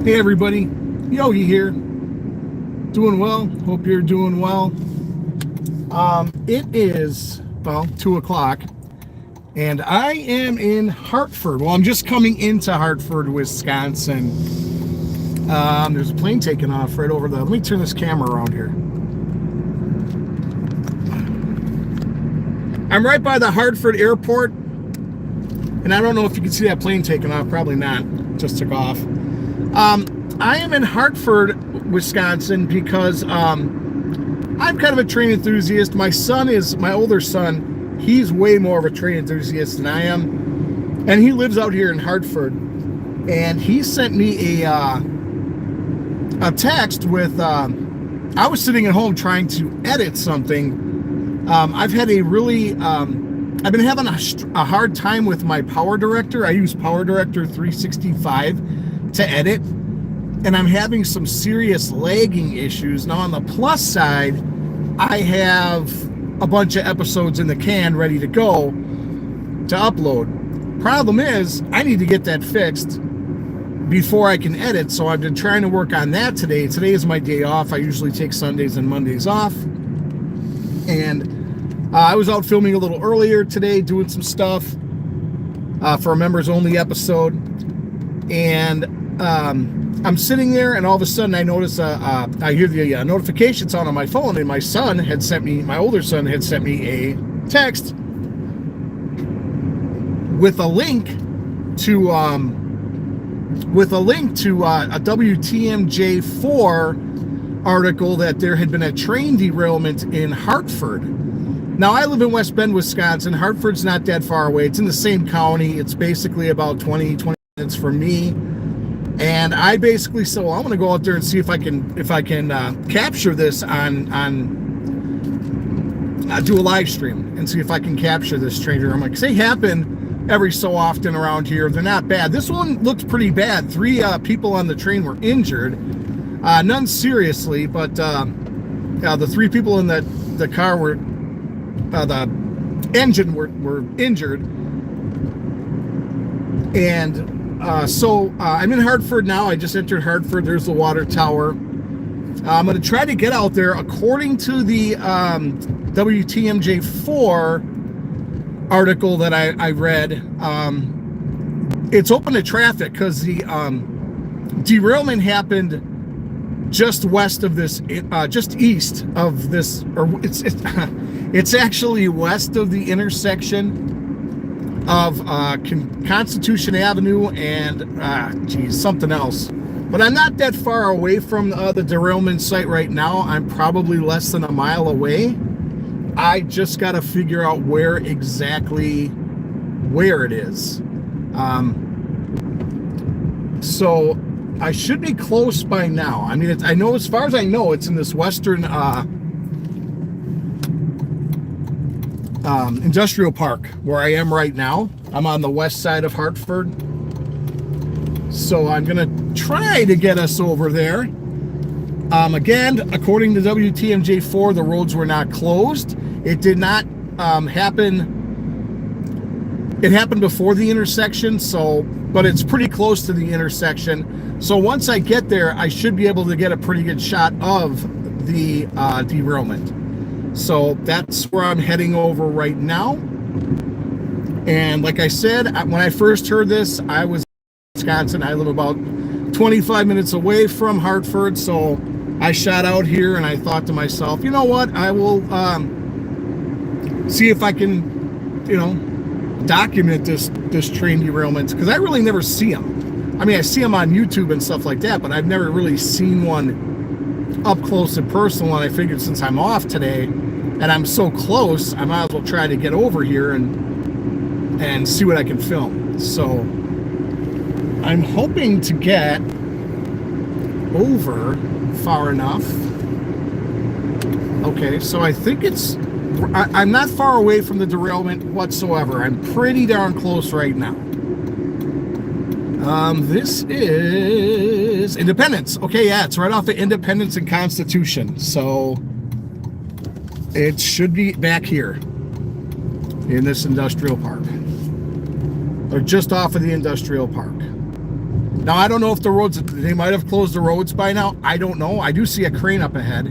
Hey everybody, Yogi here. Doing well. Hope you're doing well. It is, 2 o'clock, and I am in Hartford. Well, I'm just coming into Hartford, Wisconsin. There's a plane taking off right over there. Let me turn this camera around here. I'm right by the Hartford airport, and I don't know if you can see that plane taking off. Probably not. Just took off. I am in Hartford, Wisconsin because I'm kind of a train enthusiast. My older son, he's way more of a train enthusiast than I am. And he lives out here in Hartford. And he sent me a text with, I was sitting at home trying to edit something. I've had a really, I've been having a hard time with my Power Director. I use Power Director 365 to edit, and I'm having some serious lagging issues. Now on the plus side, I have a bunch of episodes in the can ready to go to upload. Problem is, I need to get that fixed before I can edit, so I've been trying to work on that today. Today is my day off. I usually take Sundays and Mondays off, and I was out filming a little earlier today, doing some stuff for a members only episode, and I'm sitting there, and all of a sudden I notice I hear the notification sound on my phone, and my older son had sent me a text with a link to a WTMJ4 article that there had been a train derailment in Hartford. Now, I live in West Bend, Wisconsin. Hartford's not that far away. It's in the same county. It's basically about 20 minutes from me. And I basically said, well, I'm going to go out there and see if I can capture this on do a live stream and see if I can capture this train derailment. Because they happen every so often around here. They're not bad. This one looked pretty bad. 3 people on the train were injured. None seriously, but the 3 people in the car were, the engine were injured. And so I'm in Hartford now. I just entered Hartford. There's the water tower. I'm going to try to get out there. According to the WTMJ4 article that I read, it's open to traffic because the derailment happened just west of this, just east of this, or it's actually west of the intersection of Constitution Avenue and something else. But I'm not that far away from the derailment site right now. I'm probably less than a mile away. I just got to figure out where it is. So I should be close by now. I mean, I know, as far as I know, it's in this western industrial park where I am right now. I'm on the west side of Hartford, so I'm gonna try to get us over there. Again, according to WTMJ4, the roads were not closed. It did not happen. It happened before the intersection, but it's pretty close to the intersection. So once I get there, I should be able to get a pretty good shot of the derailment. So that's where I'm heading over right now. And like I said, when I first heard this, I was in Wisconsin. I live about 25 minutes away from Hartford. So I shot out here and I thought to myself, you know what? I will see if I can, document this train derailment, because I really never see them. I mean, I see them on YouTube and stuff like that, but I've never really seen one up close and personal. And I figured since I'm off today and I'm so close, I might as well try to get over here and see what I can film. So I'm hoping to get over far enough. Okay, so I think I'm not far away from the derailment whatsoever. I'm pretty darn close right now. This is Independence. Okay, yeah, it's right off of Independence and Constitution. So it should be back here in this industrial park. Or just off of the industrial park. Now, I don't know if the roads, they might have closed the roads by now. I don't know. I do see a crane up ahead.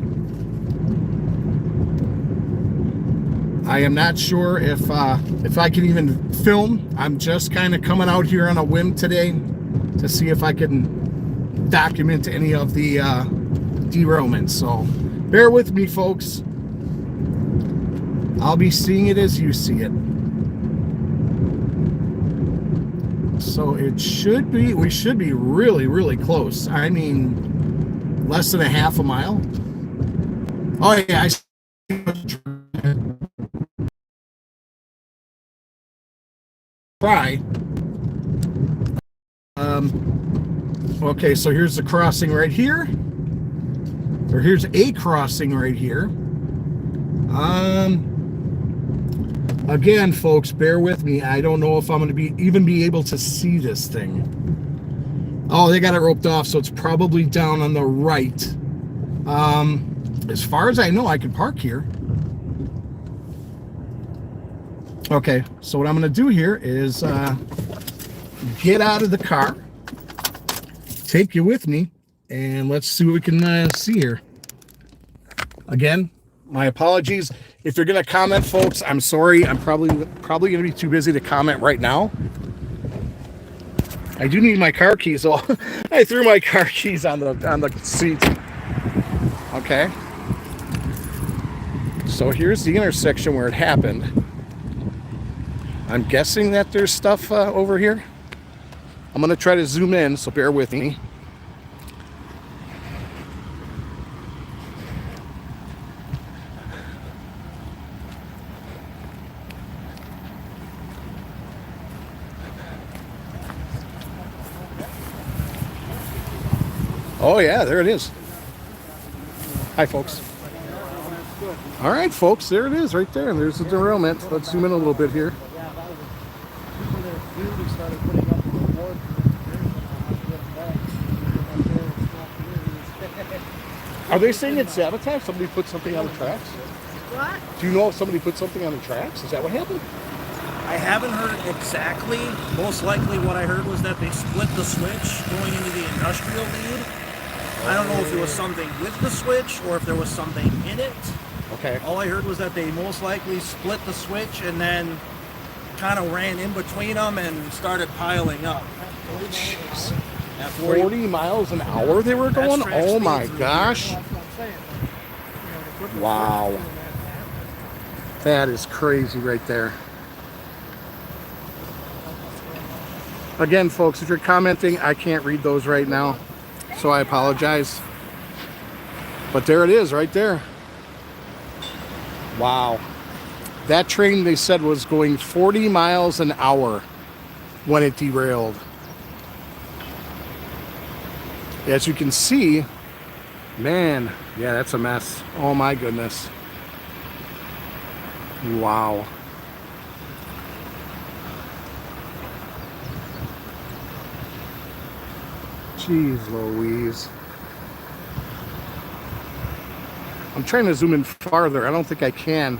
I am not sure if I can even film. I'm just kind of coming out here on a whim today to see if I can document any of the derailments. So bear with me, folks. I'll be seeing it as you see it. So it should be, we should be really, really close. I mean, less than a half a mile. Oh yeah, I see. Try. Okay, so here's the crossing right here. Or here's a crossing right here. Again, folks, bear with me. I don't know if I'm going to even be able to see this thing. Oh, they got it roped off, so it's probably down on the right. As far as I know, I can park here. Okay, so what I'm going to do here is get out of the car, take you with me, and let's see what we can see here. Again, my apologies. If you're going to comment, folks, I'm sorry. I'm probably going to be too busy to comment right now. I do need my car keys, so I threw my car keys on the seat. Okay. So here's the intersection where it happened. I'm guessing that there's stuff over here. I'm going to try to zoom in, so bear with me. Oh yeah, there it is. Hi, folks. All right, folks, there it is right there. There's the derailment. Let's zoom in a little bit here. Are they saying it's sabotage? Somebody put something on the tracks? What? Do you know if somebody put something on the tracks? Is that what happened? I haven't heard exactly. Most likely what I heard was that they split the switch going into the industrial lead. I don't know if it was something with the switch or if there was something in it. Okay. All I heard was that they most likely split the switch and then kind of ran in between them and started piling up. Jeez. 40 miles an hour they were going? Oh my gosh. Wow. That is crazy right there. Again, folks, if you're commenting, I can't read those right now, so I apologize. But there it is right there. Wow. That train, they said, was going 40 miles an hour when it derailed. As you can see, man, yeah, that's a mess. Oh my goodness. Wow. Jeez Louise. I'm trying to zoom in farther. I don't think I can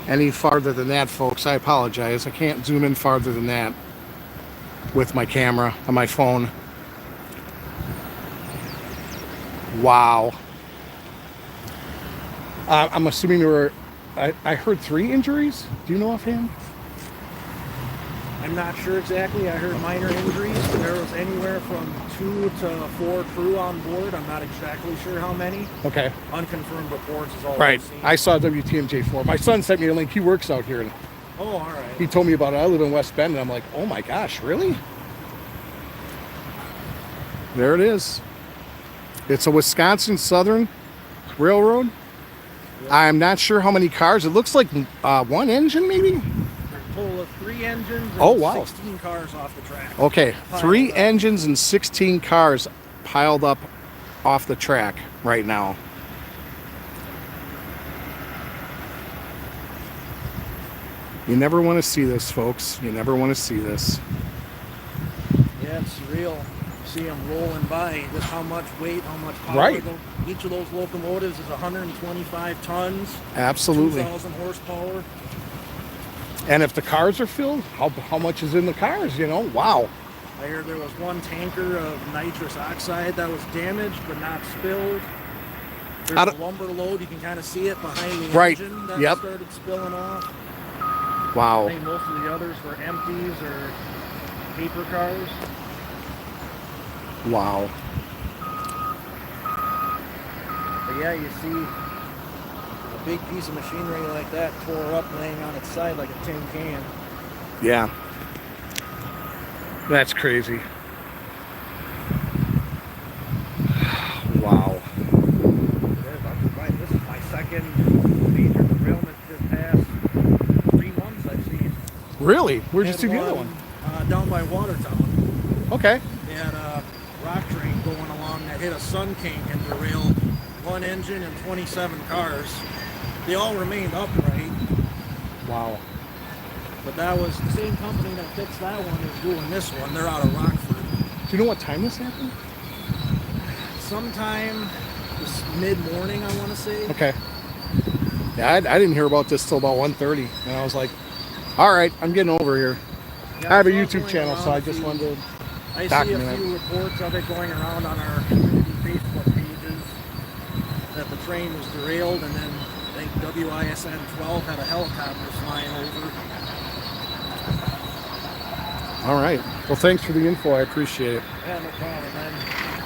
any farther than that, folks. I apologize. I can't zoom in farther than that with my camera on my phone. Wow. I'm assuming there were, I heard 3 injuries. Do you know offhand? I'm not sure exactly. I heard minor injuries. There was anywhere from 2 to 4 crew on board. I'm not exactly sure how many. Okay. Unconfirmed reports is all Right. I've seen. I saw WTMJ4. My son sent me a link. He works out here. And oh, all right. he told me about it. I live in West Bend, and I'm like, oh my gosh, really? There it is. It's a Wisconsin Southern Railroad. I'm not sure how many cars. It looks like 1 engine, maybe? There's a total of 3 engines and Oh, wow. 16 cars off the track. Okay, Piled 3 up. engines and 16 cars piled up off the track right now. You never want to see this, folks. You never want to see this. Yeah, it's surreal. See them rolling by. Just how much weight, how much power. Right. Each of those locomotives is 125 tons. Absolutely. 2,000 horsepower. And if the cars are filled, how much is in the cars, you know? Wow. I heard there was one tanker of nitrous oxide that was damaged but not spilled. There's a lumber load. You can kind of see it behind the engine that started spilling off. Wow. I think most of the others were empties or paper cars. Wow. But yeah, you see a big piece of machinery like that tore up laying on its side like a tin can. Yeah. That's crazy. Wow. This is my second major derailment this past 3 months I've seen. Really? Where'd you see the other one? Down by Watertown. Okay. They had a rock train going along that hit a Sun King and derailed one engine and 27 cars. They all remained upright. Wow. But that was the same company that fixed that one is doing this one. They're out of Rockford. Do you know what time this happened? Sometime this mid-morning, I want to say. Okay. Yeah, I didn't hear about this till about 1:30, and I was like, all right, I'm getting over here. Yeah, I have a YouTube channel, so I just wanted to I see document a few it. reports of it going around on our community Facebook pages that the train was derailed, and then I think WISN 12 had a helicopter flying over. All right. Well, thanks for the info. I appreciate it. Yeah, no problem, man.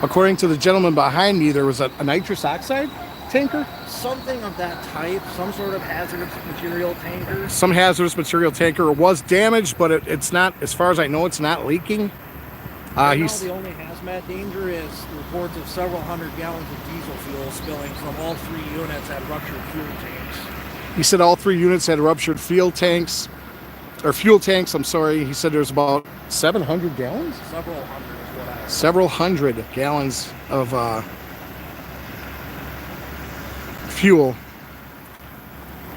According to the gentleman behind me, there was a nitrous oxide tanker? Something of that type, some sort of hazardous material tanker. Some hazardous material tanker was damaged, but it's not, as far as I know, it's not leaking. Right now, the only hazmat danger is reports of several hundred gallons of diesel fuel spilling from all 3 units at ruptured fuel tanks. He said all 3 units had ruptured fuel tanks. I'm sorry. He said there's about 700 gallons? Several hundred is what I heard. Several hundred gallons of fuel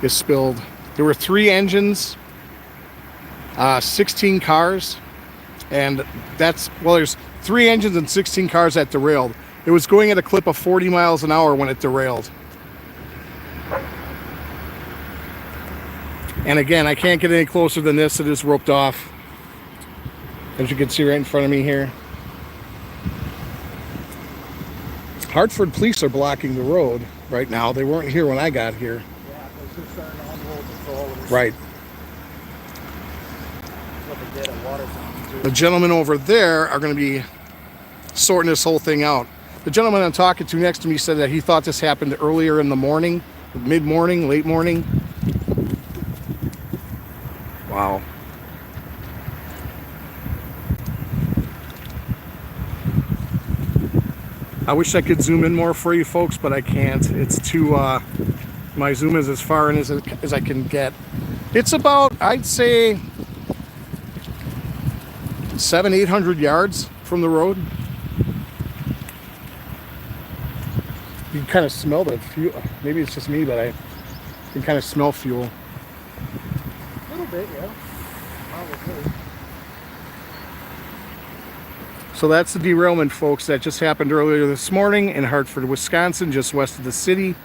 is spilled. There were 3 engines, 16 cars, and there's 3 engines and 16 cars that derailed. It was going at a clip of 40 miles an hour when it derailed. And again, I can't get any closer than this. It is roped off, as you can see right in front of me here. Hartford police are blocking the road right now. They weren't here when I got here. Yeah, because they're starting to unload the trailers. Right. That's what they did at Watertown, too. The gentlemen over there are going to be sorting this whole thing out. The gentleman I'm talking to next to me said that he thought this happened earlier in the morning, mid-morning, late morning. Wow. I wish I could zoom in more for you folks, but I can't. It's too, my zoom is as far in as I can get. It's about, I'd say, 700-800 yards from the road. You can kind of smell the fuel. Maybe it's just me, but I can kind of smell fuel. A little bit, yeah. Probably. So that's the derailment, folks. That just happened earlier this morning in Hartford, Wisconsin, just west of the city.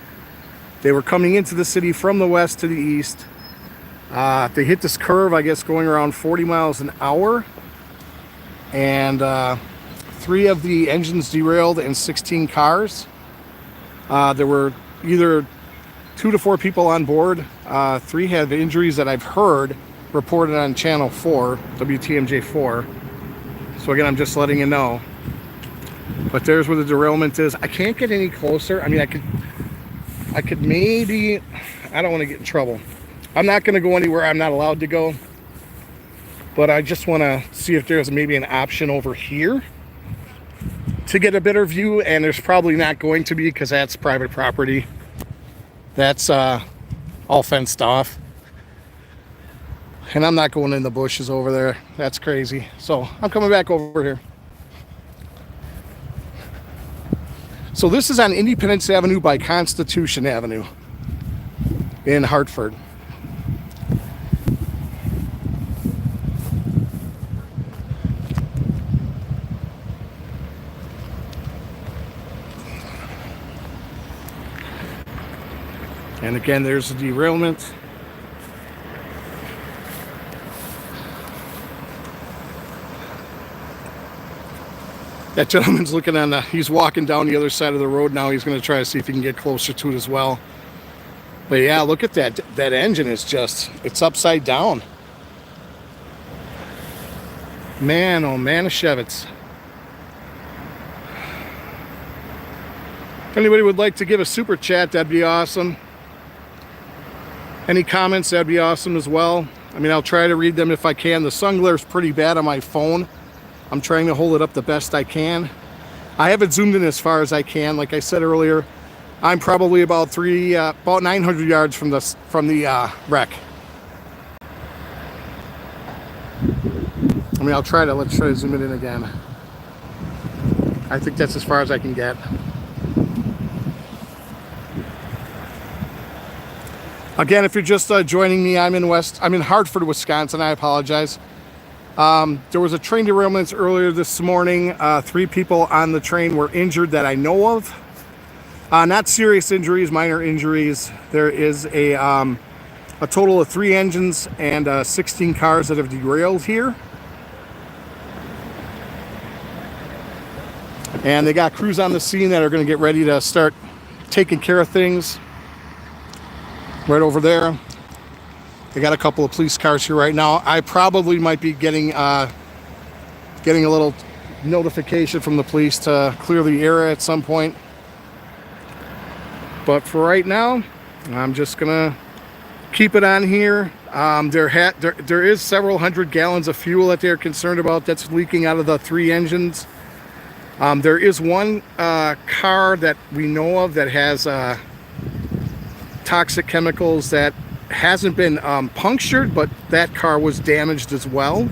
They were coming into the city from the west to the east. They hit this curve, I guess, going around 40 miles an hour. And 3 of the engines derailed and 16 cars. There were either 2 to 4 people on board. 3 had injuries that I've heard reported on Channel 4, WTMJ 4. So again, I'm just letting you know. But there's where the derailment is. I can't get any closer. I mean, I could maybe, I don't want to get in trouble. I'm not going to go anywhere I'm not allowed to go. But I just want to see if there's maybe an option over here to get a better view. And there's probably not going to be, because that's private property. That's all fenced off. And I'm not going in the bushes over there. That's crazy. So I'm coming back over here. So this is on Independence Avenue by Constitution Avenue in Hartford. And again, there's the derailment. That gentleman's looking on he's walking down the other side of the road now. He's going to try to see if he can get closer to it as well. But yeah, look at that. That engine is just, it's upside down. Man, oh man, of Chevets. If anybody would like to give a super chat, that'd be awesome. Any comments, that'd be awesome as well. I mean, I'll try to read them if I can. The sun glare is pretty bad on my phone. I'm trying to hold it up the best I can. I have it zoomed in as far as I can. Like I said earlier, I'm probably about 900 yards from the wreck. I mean, let's try to zoom it in again. I think that's as far as I can get. Again, if you're just joining me, I'm in Hartford, Wisconsin. I apologize. There was a train derailment earlier this morning. 3 people on the train were injured that I know of. Not serious injuries, minor injuries. There is a total of 3 engines and 16 cars that have derailed here. And they got crews on the scene that are going to get ready to start taking care of things. Right over there. They got a couple of police cars here right now. I probably might be getting a little notification from the police to clear the area at some point. But for right now, I'm just gonna keep it on here. There is several hundred gallons of fuel that they're concerned about that's leaking out of the 3 engines. There is one car that we know of that has toxic chemicals that hasn't been punctured, but that car was damaged as well.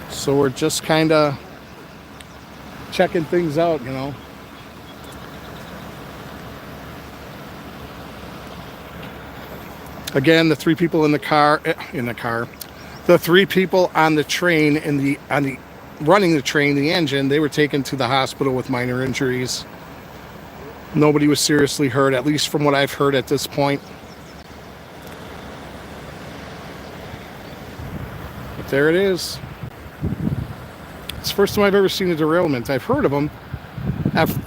So we're just kind of checking things out, you know. Again, the 3 people in the car, the 3 people on the train running the train, the engine, they were taken to the hospital with minor injuries. Nobody was seriously hurt, at least from what I've heard at this point. But there it is. It's the first time I've ever seen a derailment. I've heard of them.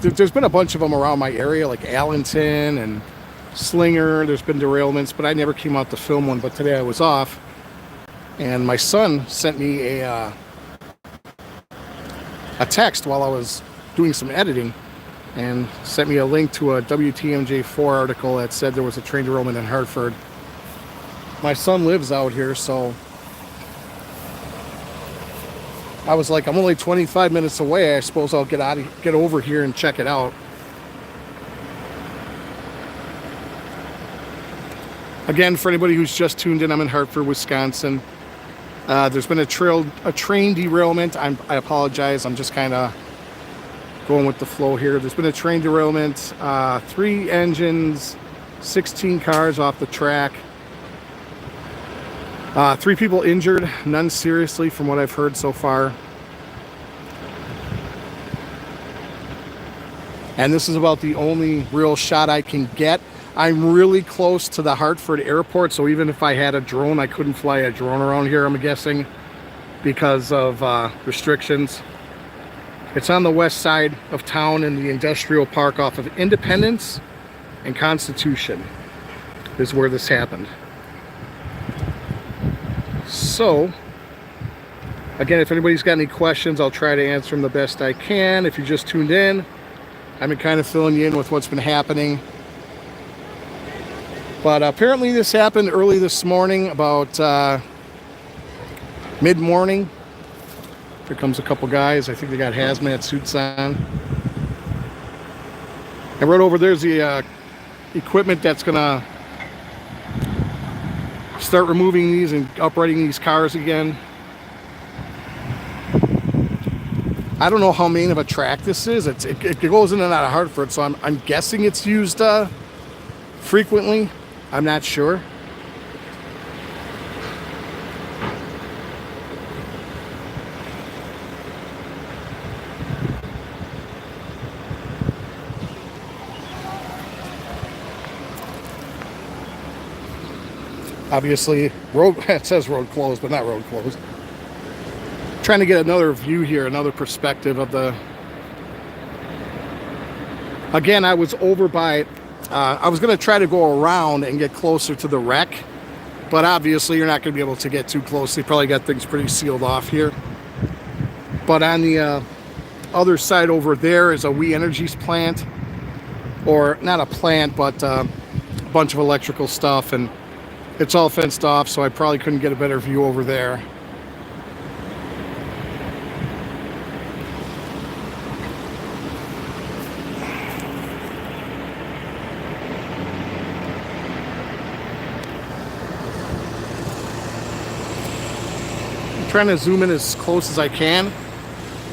There's been a bunch of them around my area, like Allenton and Slinger. There's been derailments, but I never came out to film one. But today I was off, and my son sent me a text while I was doing some editing and sent me a link to a WTMJ4 article that said there was a train derailment in Hartford. My son lives out here, so I was like, I'm only 25 minutes away. I suppose I'll get over here and check it out. Again, for anybody who's just tuned in, I'm in Hartford, Wisconsin. There's been a train derailment. I apologize. I'm just kind of going with the flow here. There's been a train derailment. 3 engines, 16 cars off the track. 3 people injured, none seriously from what I've heard so far. And this is about the only real shot I can get. I'm really close to the Hartford airport, so even if I had a drone, I couldn't fly a drone around here, I'm guessing, because of restrictions. It's on the west side of town in the industrial park off of Independence and Constitution is where this happened. So, again, if anybody's got any questions, I'll try to answer them the best I can. If you just tuned in, I've been kind of filling you in with what's been happening. But apparently this happened early this morning, about mid-morning. Here comes a couple guys. I think they got hazmat suits on. And right over there's the equipment that's going to start removing these and uprighting these cars again. I don't know how main of a track this is. It goes in and out of Hartford, so I'm guessing it's used frequently. I'm not sure. Obviously, road, it says road closed, but not road closed. Trying to get another view here, another perspective of the... Again, I was over by... I was going to try to go around and get closer to the wreck, but obviously you're not going to be able to get too close. They probably got things pretty sealed off here. But on the other side over there is a We Energies plant, or not a plant, but a bunch of electrical stuff, and it's all fenced off, so I probably couldn't get a better view over there. I'm trying to zoom in as close as I can.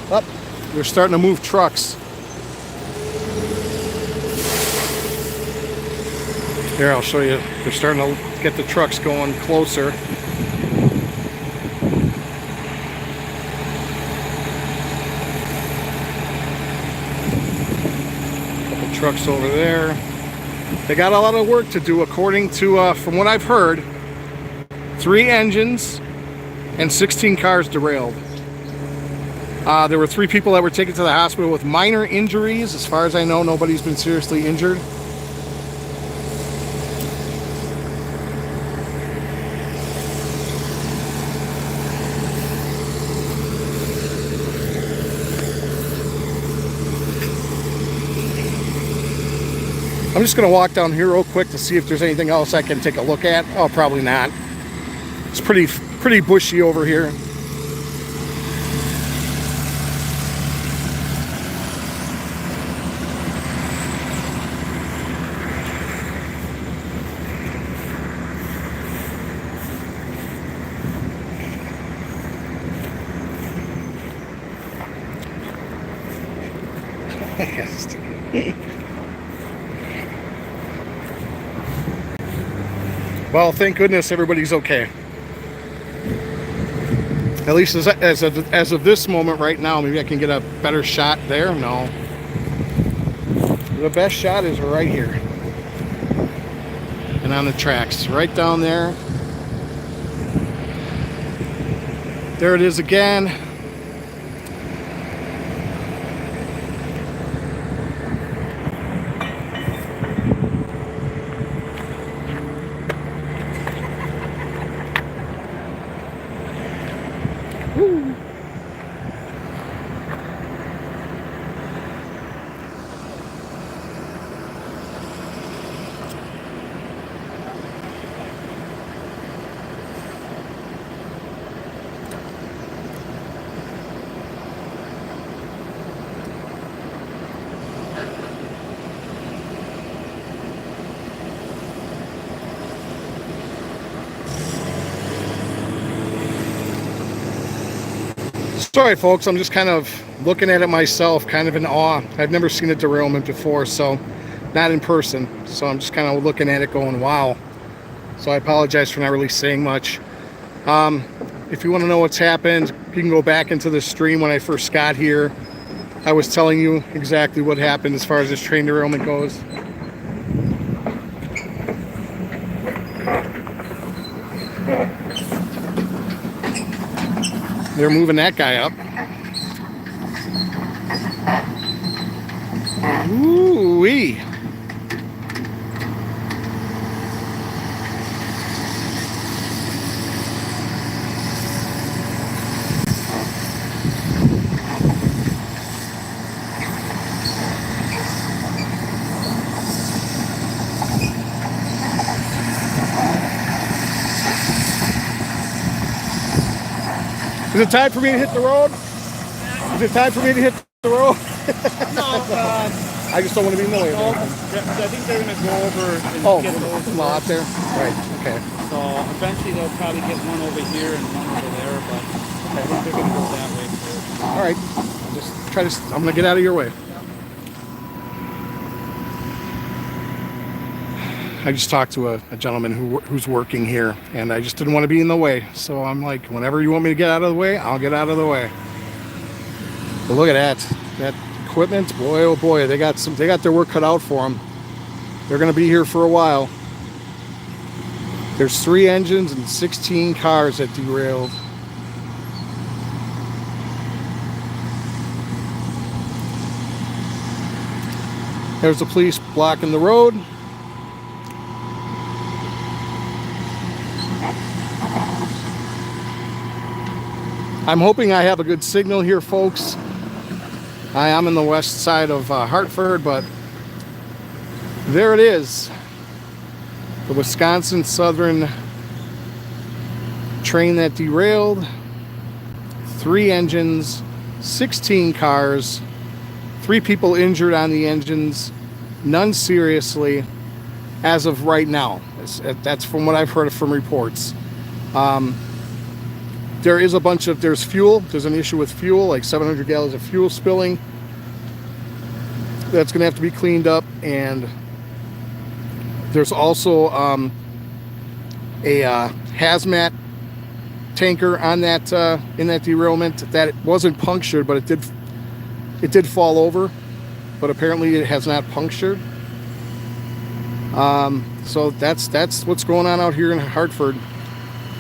Up, they're starting to move trucks. Here, I'll show you. They're starting to get the trucks going closer. Couple trucks over there. They got a lot of work to do, according to, from what I've heard, 3 engines and 16 cars derailed. There were 3 people that were taken to the hospital with minor injuries. As far as I know, nobody's been seriously injured. I'm just going to walk down here real quick to see if there's anything else I can take a look at. Oh, probably not. It's pretty bushy over here. Well, thank goodness everybody's okay. At least as of this moment right now. Maybe I can get a better shot there. No. The best shot is right here. And on the tracks. Right down there. There it is again. Sorry, folks, I'm just kind of looking at it myself, kind of in awe. I've never seen a derailment before, so not in person. So I'm just kind of looking at it going, wow. So I apologize for not really saying much. If you want to know what's happened, you can go back into the stream when I first got here. I was telling you exactly what happened as far as this train derailment goes. They're moving that guy up. Ooh-wee. Is it time for me to hit the road? Is it time for me to hit the road? No, I just don't want to be in the way. I think they're going to go over and get those lot there? Right, okay. So eventually they'll probably get one over here and one over there, but I think they're going to go that way first. All right, I'm going to get out of your way. I just talked to a gentleman who's working here, and I just didn't want to be in the way. So I'm like, whenever you want me to get out of the way, I'll get out of the way. But look at that equipment, boy, oh boy, they got their work cut out for them. They're going to be here for a while. There's 3 engines and 16 cars that derailed. There's the police blocking the road. I'm hoping I have a good signal here, folks. I am in the west side of Hartford, but there it is. The Wisconsin Southern train that derailed. 3 engines, 16 cars, 3 people injured on the engines, none seriously as of right now. That's from what I've heard from reports. There is there's fuel. There's an issue with fuel, like 700 gallons of fuel spilling. That's going to have to be cleaned up. And there's also a hazmat tanker on that in that derailment that wasn't punctured, but it did fall over. But apparently it has not punctured. So that's what's going on out here in Hartford.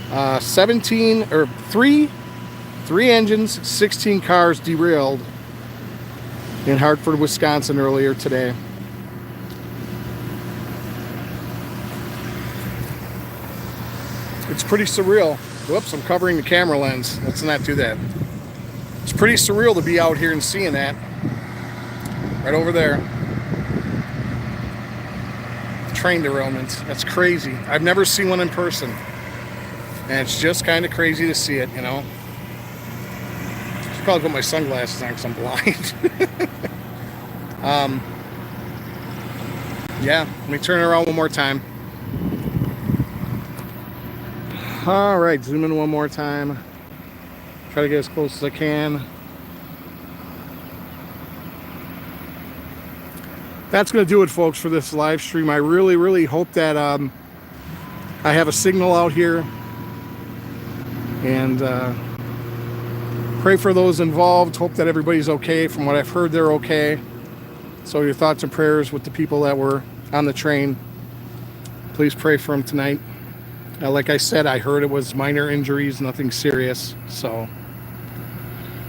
3 engines, 16 cars derailed in Hartford, Wisconsin earlier today. It's pretty surreal. Whoops, I'm covering the camera lens. Let's not do that. It's pretty surreal to be out here and seeing that. Right over there. Train derailment. That's crazy. I've never seen one in person. And it's just kind of crazy to see it, you know. I should probably put my sunglasses on because I'm blind. Yeah, let me turn it around one more time. All right, zoom in one more time. Try to get as close as I can. That's going to do it, folks, for this live stream. I really, really hope that I have a signal out here. And pray for those involved. Hope that everybody's okay. From what I've heard, they're okay. So your thoughts and prayers with the people that were on the train. Please pray for them tonight. Like I said, I heard it was minor injuries, nothing serious. So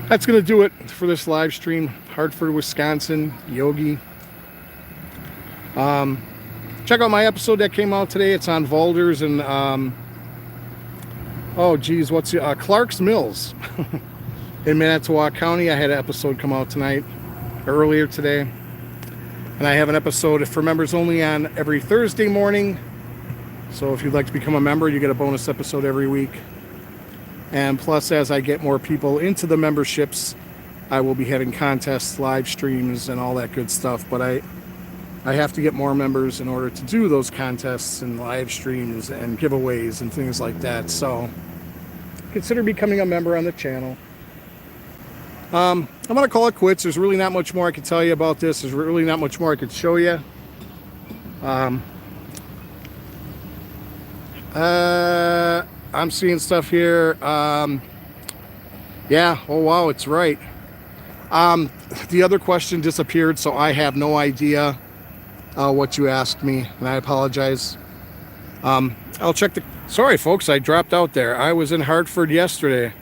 that's going to do it for this live stream. Hartford, Wisconsin, Yogi. Check out my episode that came out today. It's on Valders and oh geez, Clark's Mills in Manitowoc County. I had an episode come out earlier today. And I have an episode for members only on every Thursday morning. So if you'd like to become a member, you get a bonus episode every week. And plus, as I get more people into the memberships, I will be having contests, live streams, and all that good stuff. But I have to get more members in order to do those contests and live streams and giveaways and things like that. So consider becoming a member on the channel. I'm going to call it quits. There's really not much more I can tell you about this. There's really not much more I could show you. I'm seeing stuff here. Yeah, oh wow, it's right. The other question disappeared, so I have no idea what you asked me, and I apologize. I'll check sorry folks, I dropped out there. I was in Hartford yesterday.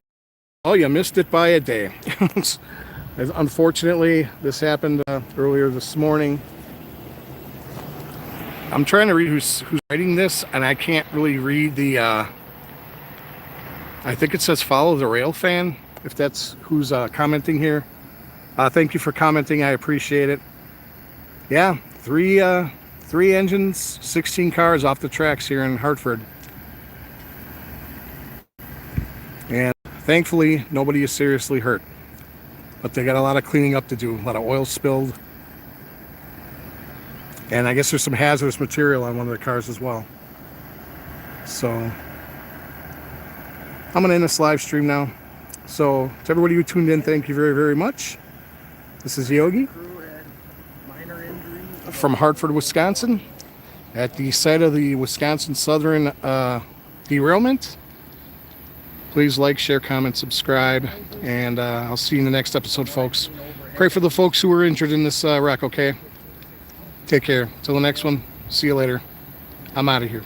Oh, you missed it by a day. Unfortunately, this happened earlier this morning. I'm trying to read who's writing this, and I can't really read the I think it says follow the rail fan, if that's who's commenting here. Thank you for commenting. I appreciate it. Yeah, three engines, 16 cars off the tracks here in Hartford. And thankfully, nobody is seriously hurt. But they got a lot of cleaning up to do. A lot of oil spilled. And I guess there's some hazardous material on one of the cars as well. So I'm going to end this live stream now. So to everybody who tuned in, thank you very, very much. This is Yogi from Hartford, Wisconsin, at the site of the Wisconsin Southern derailment. Please like, share, comment, subscribe, and I'll see you in the next episode, folks. Pray for the folks who were injured in this wreck, okay? Take care. Till the next one. See you later. I'm out of here.